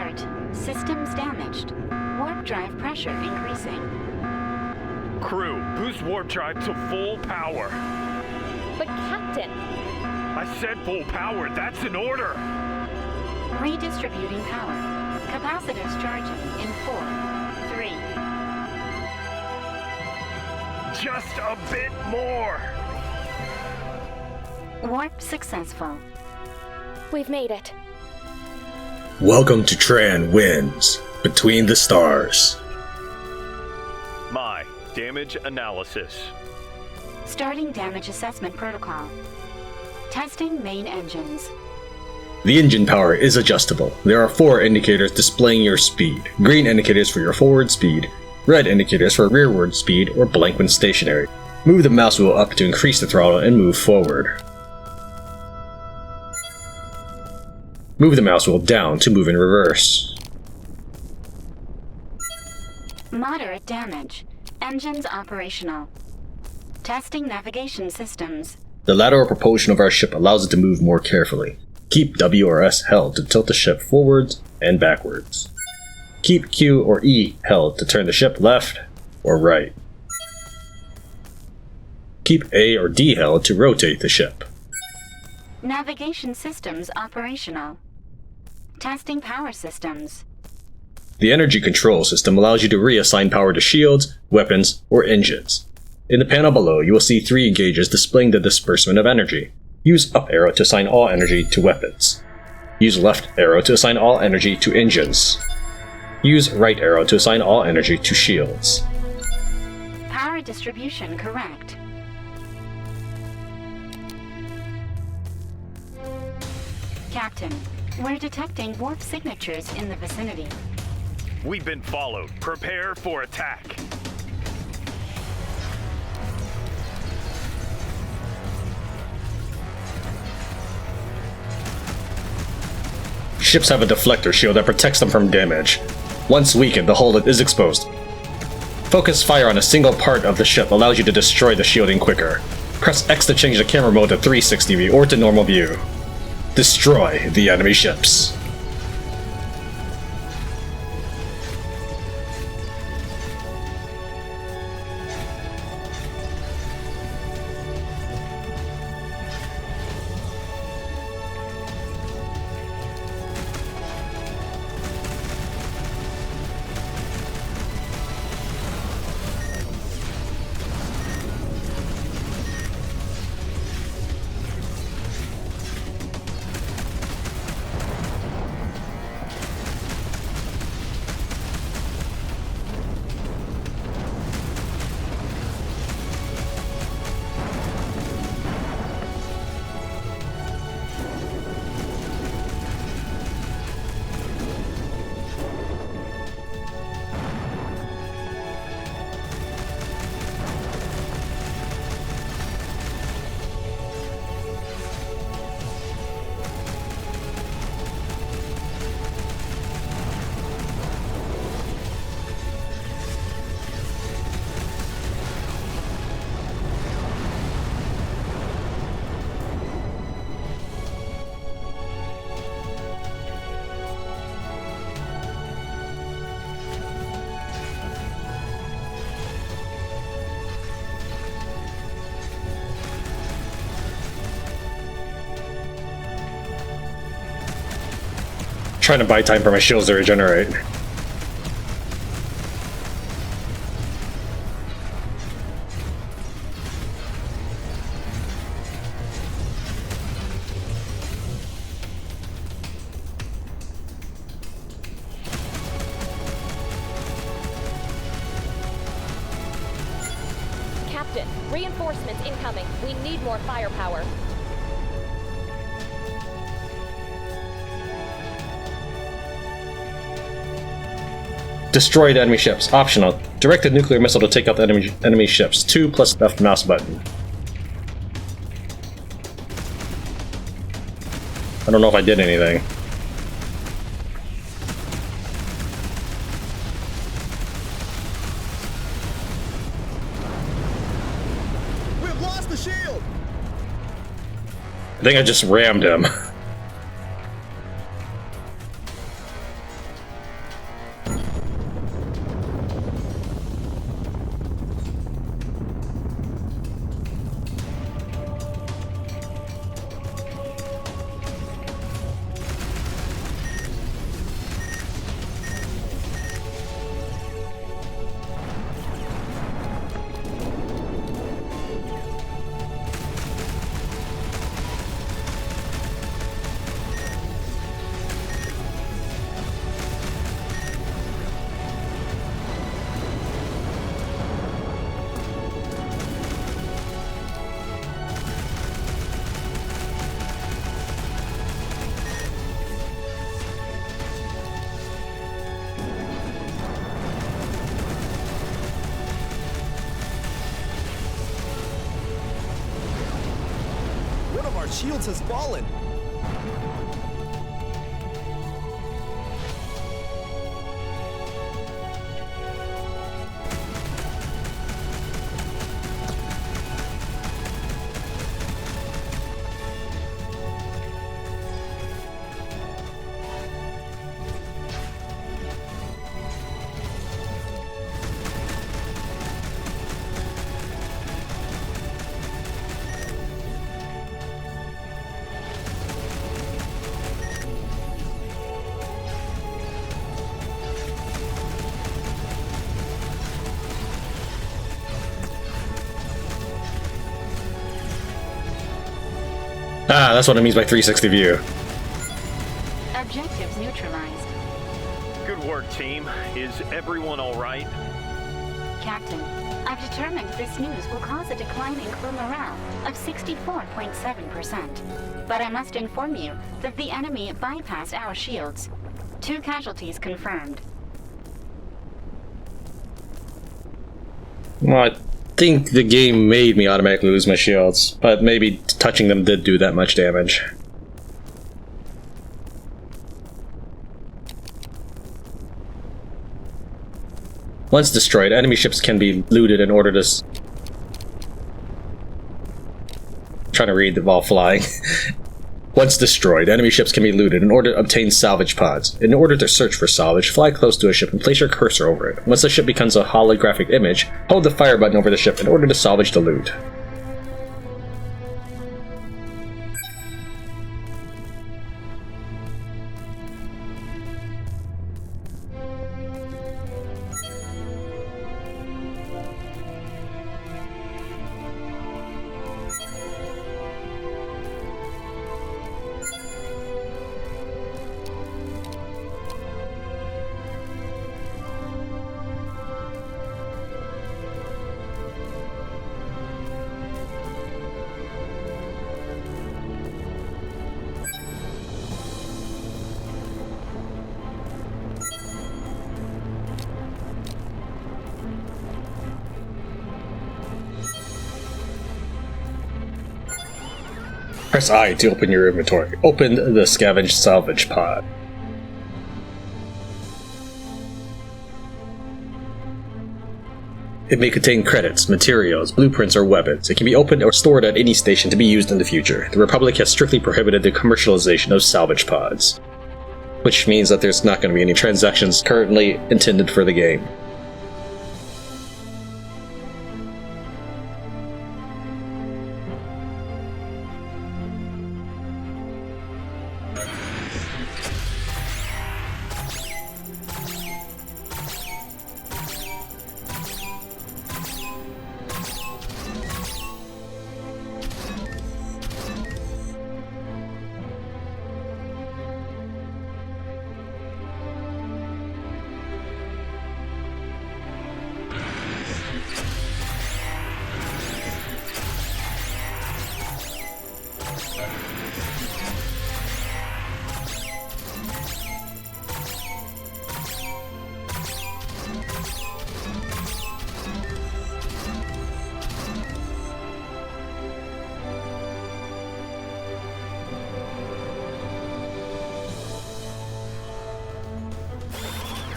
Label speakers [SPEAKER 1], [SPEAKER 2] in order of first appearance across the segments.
[SPEAKER 1] Alert. Systems damaged. Warp drive pressure increasing.
[SPEAKER 2] Crew, boost warp drive to full power.
[SPEAKER 3] But Captain,
[SPEAKER 2] I said full power, that's an order!
[SPEAKER 1] Redistributing power. Capacitors charging in 4, 3.
[SPEAKER 2] Just a bit more!
[SPEAKER 1] Warp successful.
[SPEAKER 3] we've made it.
[SPEAKER 4] Welcome to Tran Wins, Between the Stars.
[SPEAKER 2] My damage analysis.
[SPEAKER 1] Starting damage assessment protocol. Testing main engines.
[SPEAKER 4] The engine power is adjustable. There are 4 indicators displaying your speed. Green indicators for your forward speed, red indicators for rearward speed, or blank when stationary. Move the mouse wheel up to increase the throttle and move forward. Move the mouse wheel down to move in reverse.
[SPEAKER 1] Moderate damage. Engines operational. Testing navigation systems.
[SPEAKER 4] The lateral propulsion of our ship allows it to move more carefully. Keep W or S held to tilt the ship forwards and backwards. Keep Q or E held to turn the ship left or right. Keep A or D held to rotate the ship.
[SPEAKER 1] Navigation systems operational. Testing power systems.
[SPEAKER 4] The energy control system allows you to reassign power to shields, weapons, or engines. In the panel below, you will see 3 gauges displaying the disbursement of energy. Use up arrow to assign all energy to weapons. Use left arrow to assign all energy to engines. Use right arrow to assign all energy to shields.
[SPEAKER 1] Power distribution correct. Captain, we're detecting warp signatures in the vicinity.
[SPEAKER 2] We've been followed. Prepare for attack.
[SPEAKER 4] Ships have a deflector shield that protects them from damage. Once weakened, the hull is exposed. Focus fire on a single part of the ship allows you to destroy the shielding quicker. Press X to change the camera mode to 360 view or to normal view. Destroy the enemy ships. Trying to buy time for my shields to regenerate.
[SPEAKER 3] Captain, reinforcements incoming. We need more firepower.
[SPEAKER 4] Destroy the enemy ships. Optional. Direct a nuclear missile to take out the enemy ships. 2 plus left mouse button. I don't know if I did anything.
[SPEAKER 5] We've lost the shield!
[SPEAKER 4] I think I just rammed him.
[SPEAKER 5] shields has fallen.
[SPEAKER 4] Ah, that's what it means by 360 view.
[SPEAKER 1] Objectives neutralized.
[SPEAKER 2] Good work, team. Is everyone alright?
[SPEAKER 1] Captain, I've determined this news will cause a decline in crew morale of 64.7%. But I must inform you that the enemy bypassed our shields. 2 casualties confirmed.
[SPEAKER 4] Well, I think the game made me automatically lose my shields, but maybe touching them did do that much damage. Once destroyed, enemy ships can be looted in order to trying to read while flying. Once destroyed, enemy ships can be looted in order to obtain salvage pods. In order to search for salvage, fly close to a ship and place your cursor over it. Once the ship becomes a holographic image, hold the fire button over the ship in order to salvage the loot. Press I to open your inventory. Open the scavenged salvage pod. It may contain credits, materials, blueprints, or weapons. It can be opened or stored at any station to be used in the future. The Republic has strictly prohibited the commercialization of salvage pods, which means that there's not going to be any transactions currently intended for the game.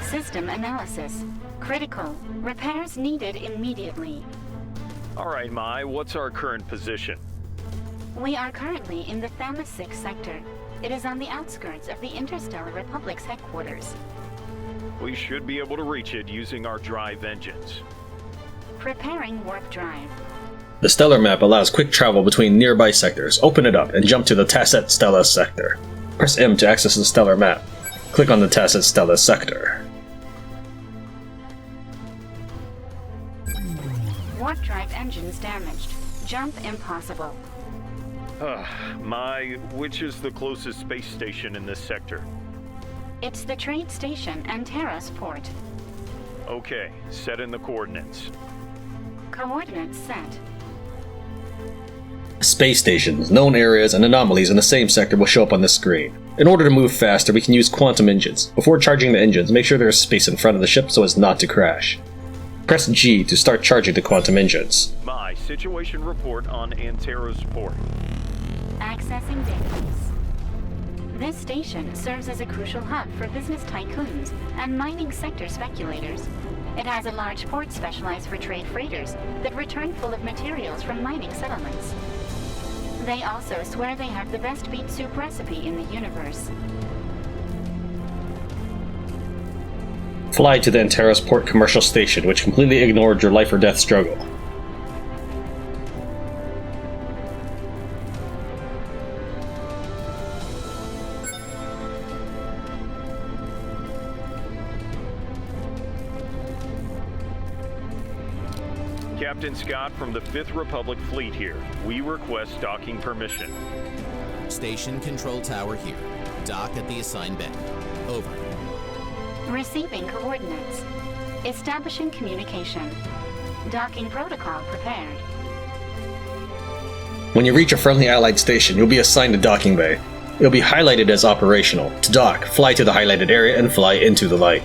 [SPEAKER 1] System analysis. Critical. Repairs needed immediately.
[SPEAKER 2] Alright, Mai, what's our current position?
[SPEAKER 1] We are currently in the Thamus 6 sector. It is on the outskirts of the Interstellar Republic's headquarters.
[SPEAKER 2] We should be able to reach it using our drive engines.
[SPEAKER 1] Preparing warp drive.
[SPEAKER 4] The stellar map allows quick travel between nearby sectors. Open it up and jump to the Tasset Stella sector. Press M to access the stellar map. Click on the Tasset Stella sector.
[SPEAKER 1] Warp drive engines damaged. Jump impossible.
[SPEAKER 2] Mai, which is the closest space station in this sector?
[SPEAKER 1] It's the trade station Anteros port.
[SPEAKER 2] Okay, set in the coordinates.
[SPEAKER 1] Coordinates set.
[SPEAKER 4] Space stations, known areas, and anomalies in the same sector will show up on the screen. In order to move faster, we can use quantum engines. Before charging the engines, make sure there is space in front of the ship so as not to crash. Press G to start charging the quantum engines.
[SPEAKER 2] Mai, situation report on Anteros port.
[SPEAKER 1] Accessing database. This station serves as a crucial hub for business tycoons and mining sector speculators. It has a large port specialized for trade freighters that return full of materials from mining settlements. They also swear they have the best beet soup recipe in the universe.
[SPEAKER 4] Fly to the Anteros Port Commercial Station, which completely ignored your life or death struggle.
[SPEAKER 2] Captain Scott from the 5th Republic Fleet here. We request docking permission.
[SPEAKER 6] Station control tower here. Dock at the assigned bay. Over.
[SPEAKER 1] Receiving coordinates. Establishing communication. Docking protocol prepared.
[SPEAKER 4] When you reach a friendly allied station, you'll be assigned a docking bay. It'll be highlighted as operational. To dock, fly to the highlighted area and fly into the light.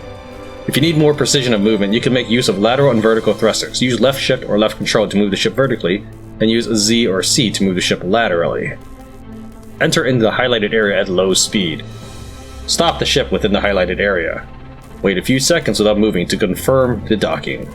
[SPEAKER 4] If you need more precision of movement, you can make use of lateral and vertical thrusters. Use left shift or left control to move the ship vertically, and use Z or C to move the ship laterally. Enter into the highlighted area at low speed. Stop the ship within the highlighted area. Wait a few seconds without moving to confirm the docking.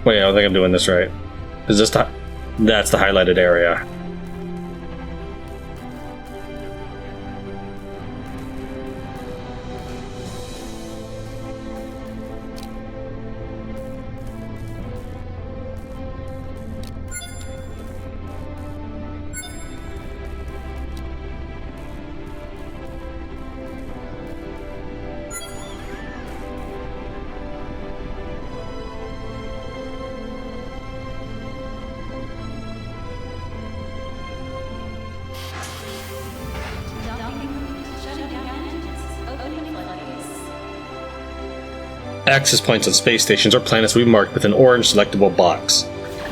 [SPEAKER 4] Wait, I don't think I'm doing this right. Is this the... That's the highlighted area. Access points on space stations or planets will be marked with an orange selectable box.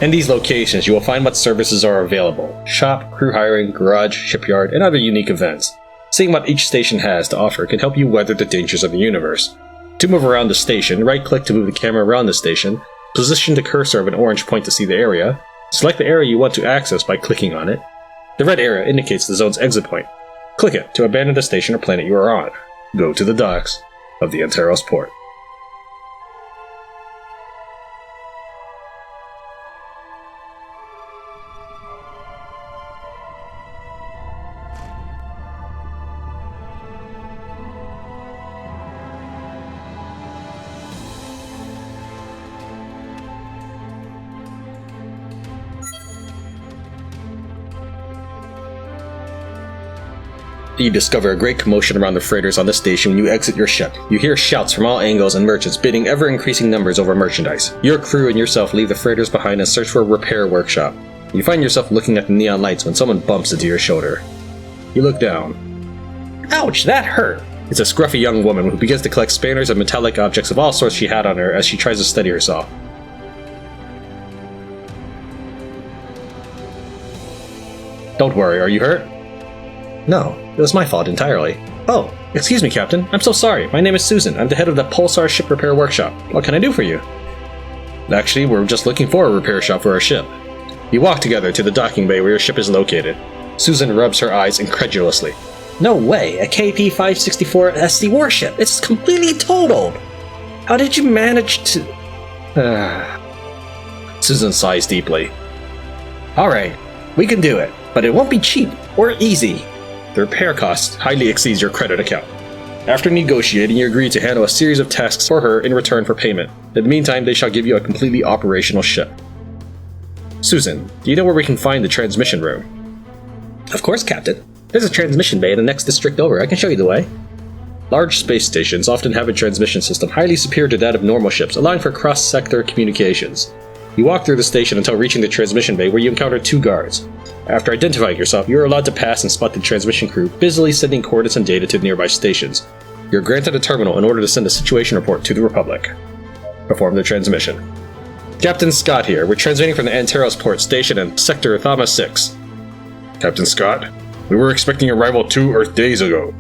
[SPEAKER 4] In these locations, you will find what services are available: shop, crew hiring, garage, shipyard, and other unique events. Seeing what each station has to offer can help you weather the dangers of the universe. To move around the station, right-click to move the camera around the station, position the cursor of an orange point to see the area, select the area you want to access by clicking on it. The red area indicates the zone's exit point. Click it to abandon the station or planet you are on. Go to the docks of the Anteros port. You discover a great commotion around the freighters on the station when you exit your ship. You hear shouts from all angles and merchants bidding ever-increasing numbers over merchandise. Your crew and yourself leave the freighters behind and search for a repair workshop. You find yourself looking at the neon lights when someone bumps into your shoulder. You look down. Ouch, that hurt! It's a scruffy young woman who begins to collect spanners and metallic objects of all sorts she had on her as she tries to steady herself. Don't worry, are you hurt? No, it was my fault entirely. Oh, excuse me, Captain. I'm so sorry. My name is Susan. I'm the head of the Pulsar Ship Repair Workshop. What can I do for you? Actually, we're just looking for a repair shop for our ship. You walk together to the docking bay where your ship is located. Susan rubs her eyes incredulously. No way, a KP-564 SC warship. It's completely totaled. How did you manage to... Susan sighs deeply. Alright, we can do it, but it won't be cheap or easy. The repair cost highly exceeds your credit account. After negotiating, you agree to handle a series of tasks for her in return for payment. In the meantime, they shall give you a completely operational ship. Susan, do you know where we can find the transmission room? Of course, Captain. There's a transmission bay in the next district over. I can show you the way. Large space stations often have a transmission system highly superior to that of normal ships, allowing for cross-sector communications. You walk through the station until reaching the transmission bay where you encounter 2 guards. After identifying yourself, you are allowed to pass and spot the transmission crew busily sending coordinates and data to nearby stations. You're granted a terminal in order to send a situation report to the Republic. Perform the transmission. Captain Scott here. We're transmitting from the Anteros port station in Sector Thama 6.
[SPEAKER 7] Captain Scott, we were expecting arrival 2 Earth days ago.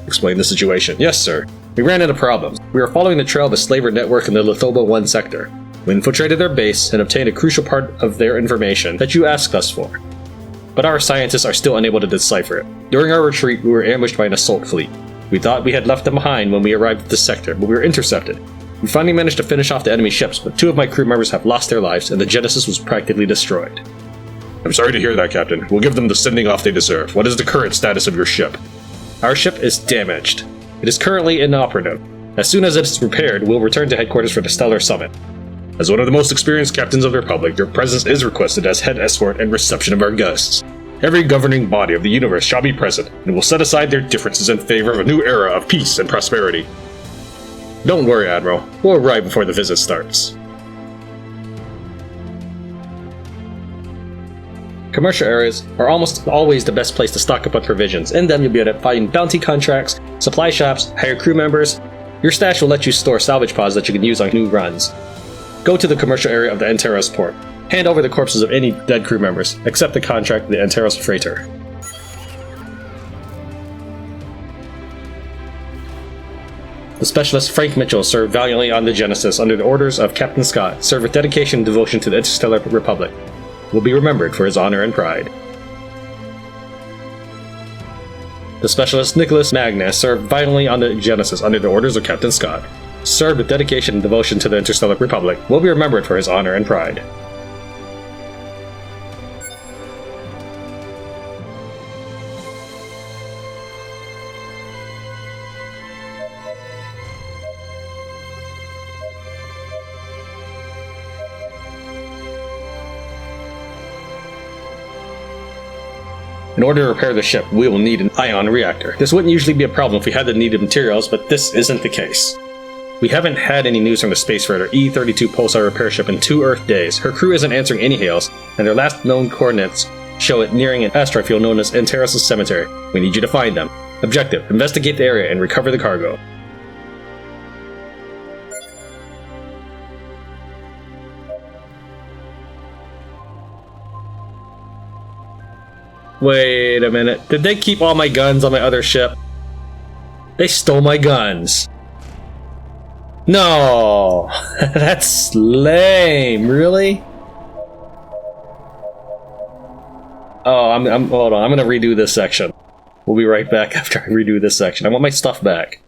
[SPEAKER 4] Explain the situation. Yes, sir. We ran into problems. We were following the trail of a slaver network in the Lithoba 1 sector. We infiltrated their base and obtained a crucial part of their information that you asked us for. But our scientists are still unable to decipher it. During our retreat, we were ambushed by an assault fleet. We thought we had left them behind when we arrived at the sector, but we were intercepted. We finally managed to finish off the enemy ships, but 2 of my crew members have lost their lives and the Genesis was practically destroyed.
[SPEAKER 7] I'm sorry to hear that, Captain. We'll give them the sending off they deserve. What is the current status of your ship?
[SPEAKER 4] Our ship is damaged. It is currently inoperative. As soon as it is repaired, we'll return to headquarters for the Stellar Summit.
[SPEAKER 7] As one of the most experienced captains of the Republic, your presence is requested as head escort and reception of our guests. Every governing body of the universe shall be present, and will set aside their differences in favor of a new era of peace and prosperity.
[SPEAKER 4] Don't worry, Admiral. We'll arrive before the visit starts. Commercial areas are almost always the best place to stock up on provisions. In them, you'll be able to find bounty contracts, supply shops, hire crew members. Your stash will let you store salvage pods that you can use on new runs. Go to the commercial area of the Anteros port. Hand over the corpses of any dead crew members. Accept the contract of the Anteros freighter. The specialist Frank Mitchell served valiantly on the Genesis under the orders of Captain Scott, served with dedication and devotion to the Interstellar Republic. Will be remembered for his honor and pride. The specialist Nicholas Magnus served valiantly on the Genesis under the orders of Captain Scott, served with dedication and devotion to the Interstellar Republic. Will be remembered for his honor and pride. In order to repair the ship, we will need an ion reactor. This wouldn't usually be a problem if we had the needed materials, but this isn't the case. We haven't had any news from the space freighter E-32 Pulsar repair ship in 2 Earth days. Her crew isn't answering any hails, and their last known coordinates show it nearing an asteroid field known as Anteros Cemetery. We need you to find them. Objective: investigate the area and recover the cargo. Wait a minute. Did they keep all my guns on my other ship? They stole my guns. No! That's lame. Really? Oh, hold on. I'm gonna redo this section. We'll be right back after I redo this section. I want my stuff back.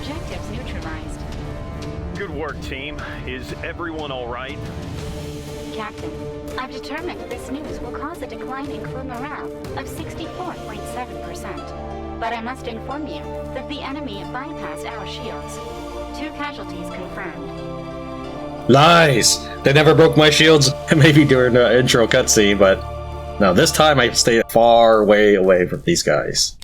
[SPEAKER 1] objectives neutralized.
[SPEAKER 2] Good work, team. Is everyone all right?
[SPEAKER 1] Captain, I've determined this news will cause a decline in crew morale of 64.7%. But I must inform you that the enemy bypassed our shields. 2 casualties confirmed.
[SPEAKER 4] Lies! They never broke my shields, maybe during the intro cutscene, but no, this time I stayed far way away from these guys.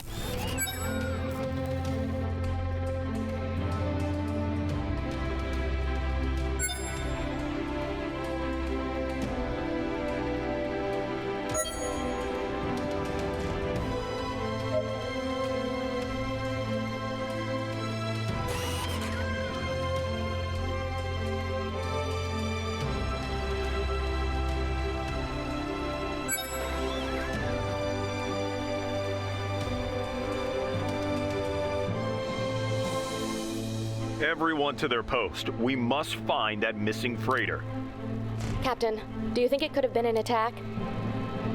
[SPEAKER 2] Everyone to their post. We must find that missing freighter.
[SPEAKER 3] Captain, do you think it could have been an attack?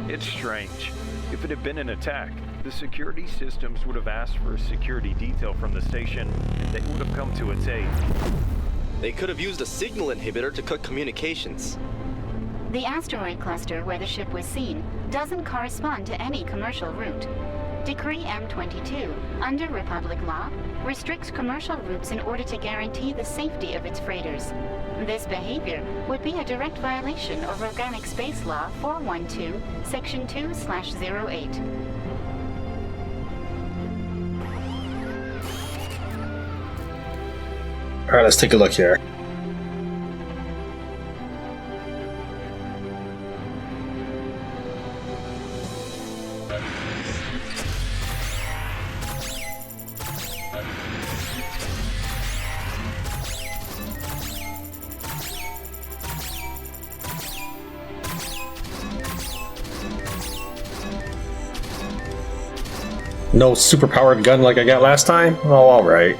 [SPEAKER 2] It's strange. If it had been an attack, the security systems would have asked for a security detail from the station, and they would have come to its aid.
[SPEAKER 8] They could have used a signal inhibitor to cut communications.
[SPEAKER 1] The asteroid cluster where the ship was seen doesn't correspond to any commercial route. Decree M22, under Republic law, restricts commercial routes in order to guarantee the safety of its freighters. This behavior would be a direct violation of Organic Space Law 412, Section 2/08.
[SPEAKER 4] Alright, let's take a look here. No superpowered gun like I got last time? Oh, alright.